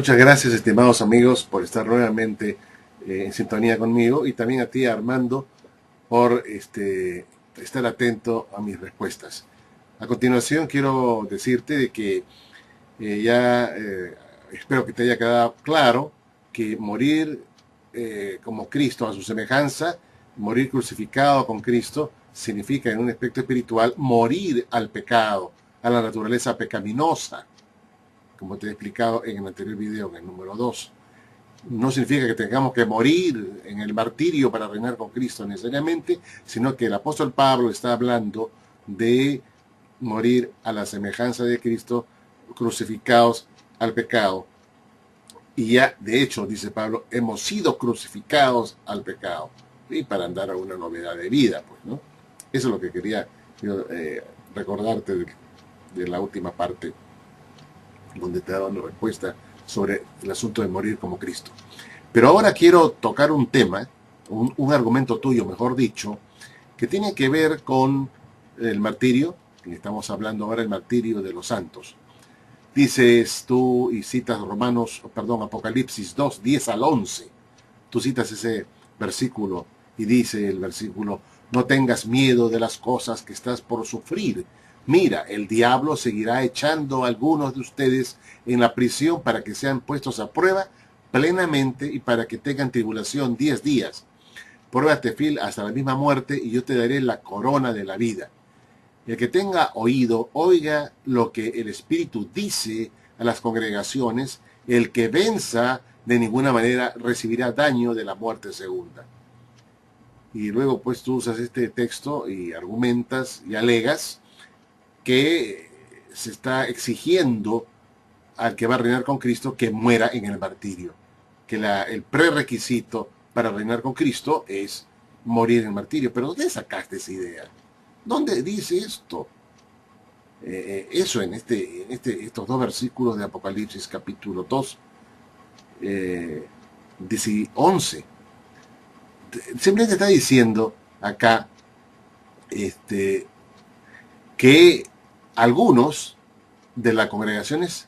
Muchas gracias, estimados amigos, por estar nuevamente en sintonía conmigo, y también a ti, Armando, por estar atento a mis respuestas. A continuación quiero decirte de que espero que te haya quedado claro que morir como Cristo, a su semejanza, morir crucificado con Cristo, significa en un aspecto espiritual morir al pecado, a la naturaleza pecaminosa, como te he explicado en el anterior video, en el número 2. No significa que tengamos que morir en el martirio para reinar con Cristo necesariamente, sino que el apóstol Pablo está hablando de morir a la semejanza de Cristo, crucificados al pecado. Y ya, de hecho, dice Pablo, hemos sido crucificados al pecado, y para andar a una novedad de vida, pues, ¿no? Eso es lo que quería recordarte de la última parte, donde te daba una respuesta sobre el asunto de morir como Cristo. Pero ahora quiero tocar un tema, un argumento tuyo, mejor dicho, que tiene que ver con el martirio, que estamos hablando ahora, el martirio de los santos. Dices tú, y citas Apocalipsis 2, 10 al 11. Tú citas ese versículo y dice el versículo: no tengas miedo de las cosas que estás por sufrir. Mira, el diablo seguirá echando a algunos de ustedes en la prisión para que sean puestos a prueba plenamente y para que tengan tribulación 10 días. Pruébate fiel hasta la misma muerte y yo te daré la corona de la vida. El que tenga oído, oiga lo que el Espíritu dice a las congregaciones. El que venza de ninguna manera recibirá daño de la muerte segunda. Y luego pues tú usas este texto y argumentas y alegas que se está exigiendo al que va a reinar con Cristo que muera en el martirio, que el prerequisito para reinar con Cristo es morir en el martirio. Pero ¿dónde sacaste esa idea? ¿Dónde dice esto? Eso en estos dos versículos de Apocalipsis capítulo 2, 10 y 11. Simplemente está diciendo acá que algunos de las congregaciones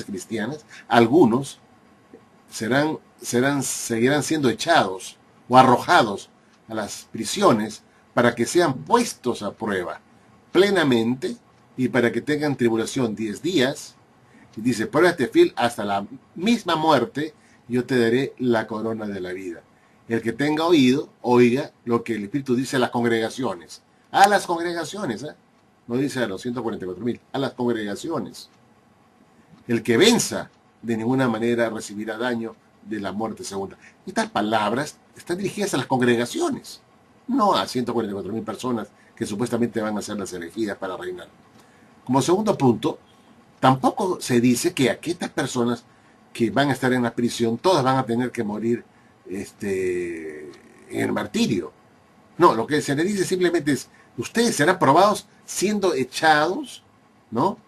cristianas, algunos seguirán siendo echados o arrojados a las prisiones para que sean puestos a prueba plenamente y para que tengan tribulación 10 días. Y dice: pruébate fiel hasta la misma muerte, yo te daré la corona de la vida. El que tenga oído, oiga lo que el Espíritu dice a las congregaciones. A las congregaciones, no dice a los 144,000, a las congregaciones. El que venza de ninguna manera recibirá daño de la muerte segunda. Estas palabras están dirigidas a las congregaciones, no a 144,000 personas que supuestamente van a ser las elegidas para reinar. Como segundo punto, tampoco se dice que estas personas que van a estar en la prisión, todas van a tener que morir en el martirio. No, lo que se le dice simplemente es: ustedes serán probados siendo echados, ¿no?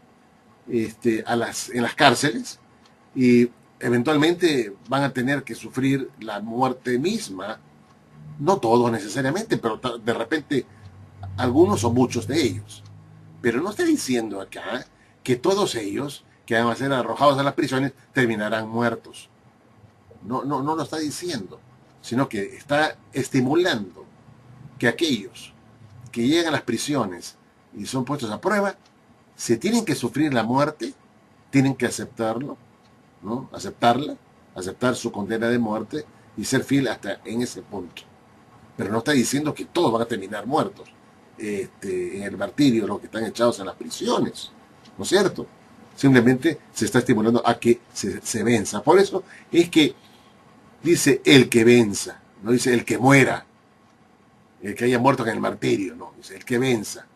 En las cárceles, y eventualmente van a tener que sufrir la muerte misma. No todos necesariamente, pero de repente algunos o muchos de ellos. Pero no está diciendo acá que todos ellos que van a ser arrojados a las prisiones terminarán muertos. No lo está diciendo, sino que está estimulando que aquellos que llegan a las prisiones y son puestos a prueba, se tienen que sufrir la muerte, tienen que aceptarlo, ¿no? Aceptar su condena de muerte y ser fiel hasta en ese punto. Pero no está diciendo que todos van a terminar muertos en el martirio, los que están echados en las prisiones, ¿no es cierto? Simplemente se está estimulando a que se venza. Por eso es que dice el que venza, no dice el que muera, el que haya muerto en el martirio, no, dice el que venza.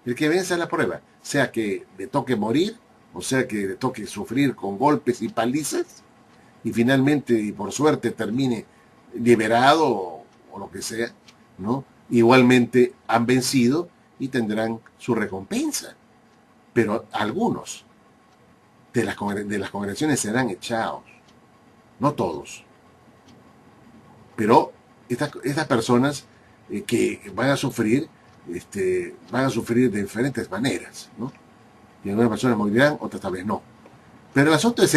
El que venza la prueba, sea que le toque morir, o sea que le toque sufrir con golpes y palizas, y finalmente, y por suerte, termine liberado o lo que sea, ¿no? Igualmente han vencido y tendrán su recompensa. Pero algunos de las congregaciones serán echados, no todos. Pero estas personas que van a sufrir de diferentes maneras, ¿no? Y algunas personas morirán, otras tal vez no. Pero el asunto es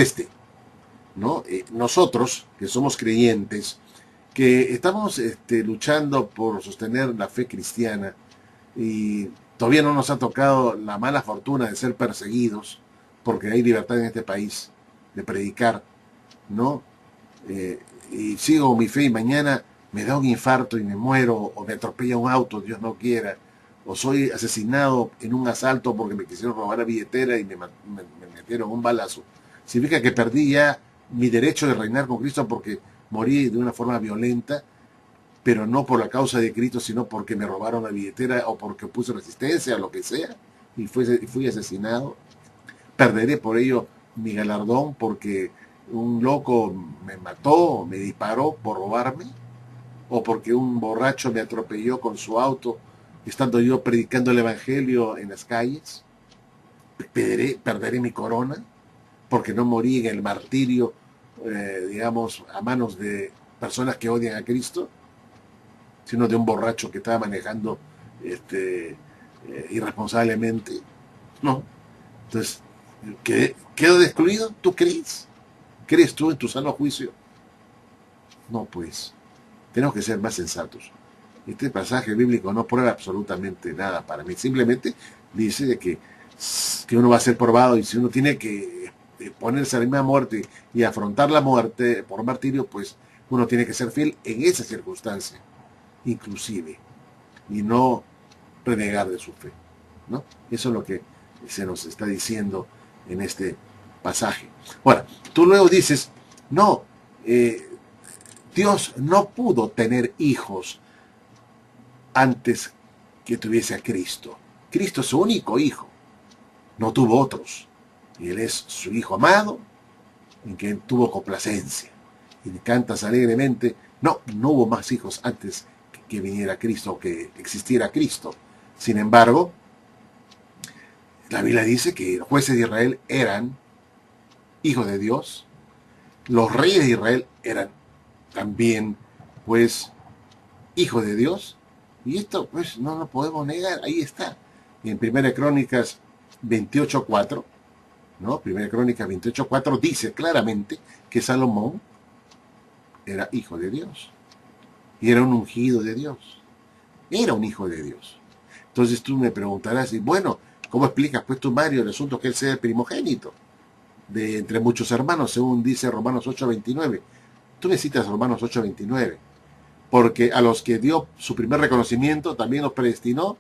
¿no? Nosotros, que somos creyentes, que estamos luchando por sostener la fe cristiana y todavía no nos ha tocado la mala fortuna de ser perseguidos, porque hay libertad en este país de predicar, ¿no? Y sigo mi fe y mañana me da un infarto y me muero, o me atropella un auto, Dios no quiera, o soy asesinado en un asalto porque me quisieron robar la billetera y me metieron un balazo. Significa que perdí ya mi derecho de reinar con Cristo porque morí de una forma violenta, pero no por la causa de Cristo, sino porque me robaron la billetera o porque puse resistencia o lo que sea, y fui asesinado. Perderé por ello mi galardón porque un loco me mató, me disparó por robarme, o porque un borracho me atropelló con su auto, estando yo predicando el evangelio en las calles. Perderé mi corona porque no morí en el martirio, digamos, a manos de personas que odian a Cristo, sino de un borracho que estaba manejando irresponsablemente. No. Entonces, ¿quedo excluido? ¿Tú crees? ¿Crees tú en tu sano juicio? No, pues, tenemos que ser más sensatos. Este pasaje bíblico no prueba absolutamente nada para mí. Simplemente dice de que uno va a ser probado y si uno tiene que ponerse a la misma muerte y afrontar la muerte por martirio, pues uno tiene que ser fiel en esa circunstancia, inclusive, y no renegar de su fe, ¿no? Eso es lo que se nos está diciendo en este pasaje. Ahora, tú luego dices, no, Dios no pudo tener hijos antes que tuviese a Cristo. Cristo es su único hijo, no tuvo otros. Y Él es su hijo amado, en que Él tuvo complacencia. Y cantas alegremente, no hubo más hijos antes que viniera Cristo, que existiera Cristo. Sin embargo, la Biblia dice que los jueces de Israel eran hijos de Dios, los reyes de Israel eran también, pues, hijos de Dios, y esto, pues, no lo podemos negar, ahí está. En 1 Crónicas 28:4, ¿no? 1 Crónicas 28:4 dice claramente que Salomón era hijo de Dios, y era un ungido de Dios, era un hijo de Dios. Entonces tú me preguntarás, y bueno, ¿cómo explicas, pues tú, Mario, el asunto que él sea el primogénito de entre muchos hermanos, según dice Romanos 8:29? Tú necesitas Romanos 8:29, porque a los que dio su primer reconocimiento también los predestinó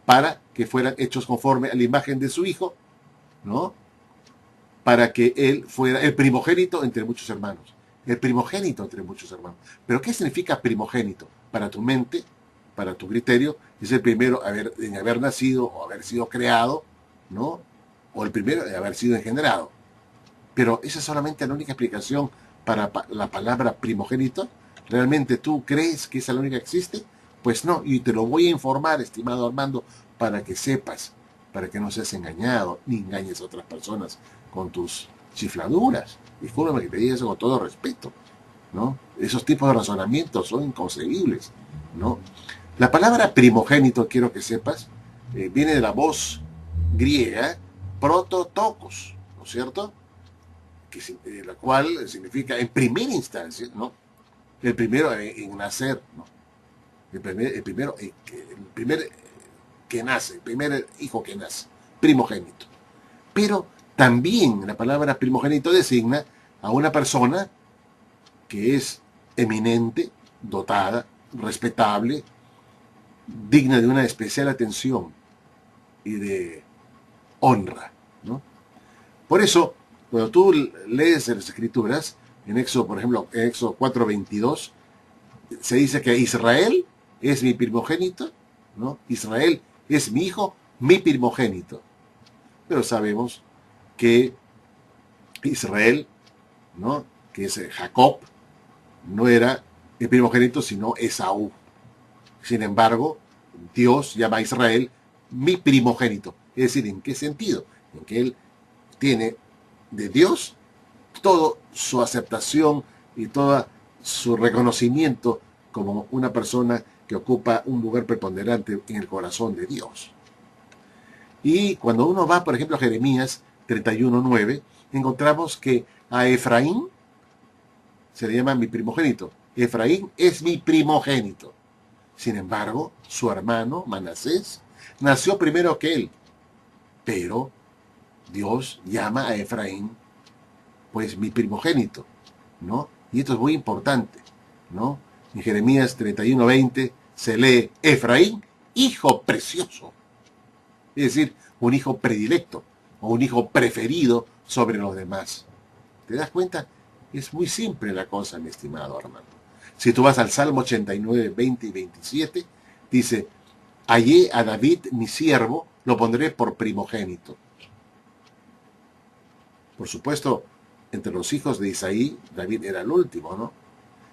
para que fueran hechos conforme a la imagen de su Hijo, ¿no? Para que él fuera el primogénito entre muchos hermanos. El primogénito entre muchos hermanos. ¿Pero qué significa primogénito? Para tu mente, para tu criterio, es el primero en haber nacido o haber sido creado, ¿no? O el primero en haber sido engendrado. Pero esa es solamente la única explicación para la palabra primogénito. ¿Realmente tú crees que esa es la única que existe? Pues no, y te lo voy a informar, estimado Armando, para que sepas, para que no seas engañado, ni engañes a otras personas con tus chifladuras. Discúlpame que te diga eso con todo respeto, ¿no? Esos tipos de razonamientos son inconcebibles, ¿no? La palabra primogénito, quiero que sepas, viene de la voz griega prototokos, ¿no es cierto? La cual significa en primera instancia, ¿no? El primero en nacer, ¿no? El primer que nace, el primer hijo que nace, primogénito. Pero también la palabra primogénito designa a una persona que es eminente, dotada, respetable, digna de una especial atención y de honra, ¿no? Por eso, cuando tú lees en las Escrituras, en Éxodo, por ejemplo, en Éxodo 4:22, se dice que Israel es mi primogénito, ¿no? Israel es mi hijo, mi primogénito. Pero sabemos que Israel, ¿no? Que es Jacob, no era el primogénito, sino Esaú. Sin embargo, Dios llama a Israel mi primogénito. Es decir, ¿en qué sentido? En que él tiene de Dios toda su aceptación y todo su reconocimiento como una persona que ocupa un lugar preponderante en el corazón de Dios. Y cuando uno va, por ejemplo, a Jeremías 31:9, encontramos que a Efraín se le llama mi primogénito. Efraín es mi primogénito. Sin embargo, su hermano Manasés nació primero que él. Pero Dios llama a Efraín, pues mi primogénito, ¿no? Y esto es muy importante, ¿no? En Jeremías 31:20 se lee Efraín, hijo precioso. Es decir, un hijo predilecto o un hijo preferido sobre los demás. ¿Te das cuenta? Es muy simple la cosa, mi estimado hermano. Si tú vas al Salmo 89:20 y 27, dice, hallé a David, mi siervo, lo pondré por primogénito. Por supuesto, entre los hijos de Isaí, David era el último, ¿no?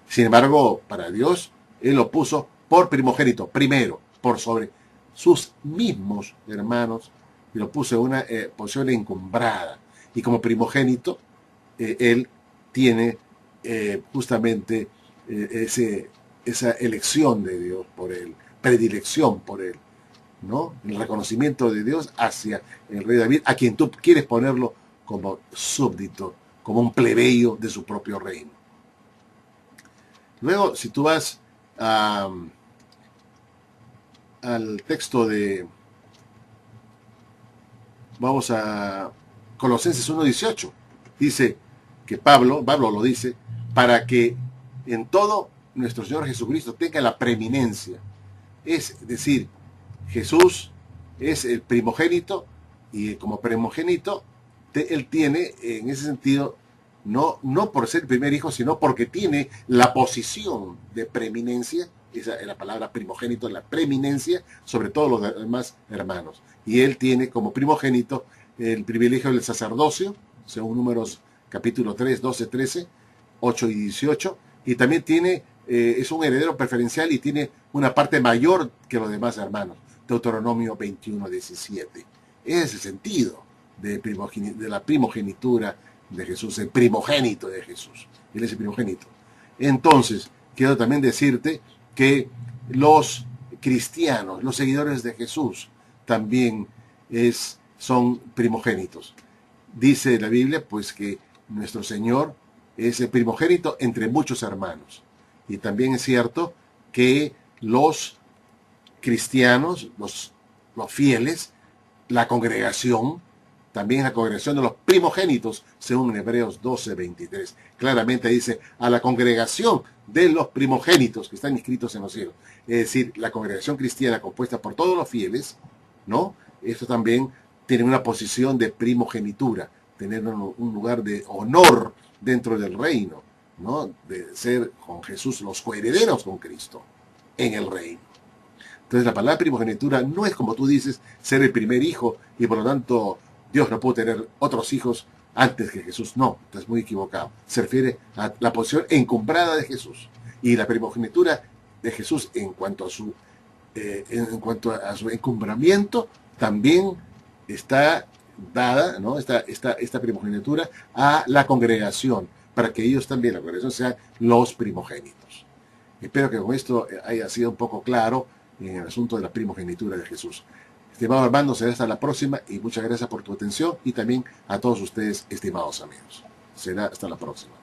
Sin embargo, para Dios, Él lo puso por primogénito, primero, por sobre sus mismos hermanos, y lo puso en una posición encumbrada. Y como primogénito, Él tiene justamente esa elección de Dios por Él, predilección por Él, ¿no? El reconocimiento de Dios hacia el rey David, a quien tú quieres ponerlo como súbdito, como un plebeyo de su propio reino. Luego, si tú vas al texto de, vamos a Colosenses 1:18, dice que Pablo lo dice, para que en todo nuestro Señor Jesucristo tenga la preeminencia. Es decir, Jesús es el primogénito y como primogénito él tiene, en ese sentido, no por ser el primer hijo, sino porque tiene la posición de preeminencia, esa es la palabra primogénito, la preeminencia sobre todos los demás hermanos. Y él tiene como primogénito el privilegio del sacerdocio, según Números capítulo 3, 12, 13, 8 y 18, y también tiene, es un heredero preferencial y tiene una parte mayor que los demás hermanos. Deuteronomio 21, 17. Ese es el sentido de la primogenitura de Jesús, el primogénito de Jesús. Él es el primogénito. Entonces, quiero también decirte que los cristianos, los seguidores de Jesús, también son primogénitos. Dice la Biblia, pues, que nuestro Señor es el primogénito entre muchos hermanos. Y también es cierto que los cristianos, los fieles, la congregación, también la congregación de los primogénitos, según Hebreos 12:23. Claramente dice, a la congregación de los primogénitos que están inscritos en los cielos. Es decir, la congregación cristiana compuesta por todos los fieles, ¿no? Esto también tiene una posición de primogenitura, tener un lugar de honor dentro del reino, ¿no? De ser con Jesús los coherederos con Cristo en el reino. Entonces la palabra primogenitura no es, como tú dices, ser el primer hijo y por lo tanto Dios no pudo tener otros hijos antes que Jesús. No, estás muy equivocado. Se refiere a la posición encumbrada de Jesús. Y la primogenitura de Jesús en cuanto a su encumbramiento también está dada, ¿no? Esta primogenitura a la congregación, para que ellos también, la congregación, sean los primogénitos. Espero que con esto haya sido un poco claro en el asunto de la primogenitura de Jesús. Estimado hermano, será hasta la próxima y muchas gracias por tu atención y también a todos ustedes, estimados amigos. Será hasta la próxima.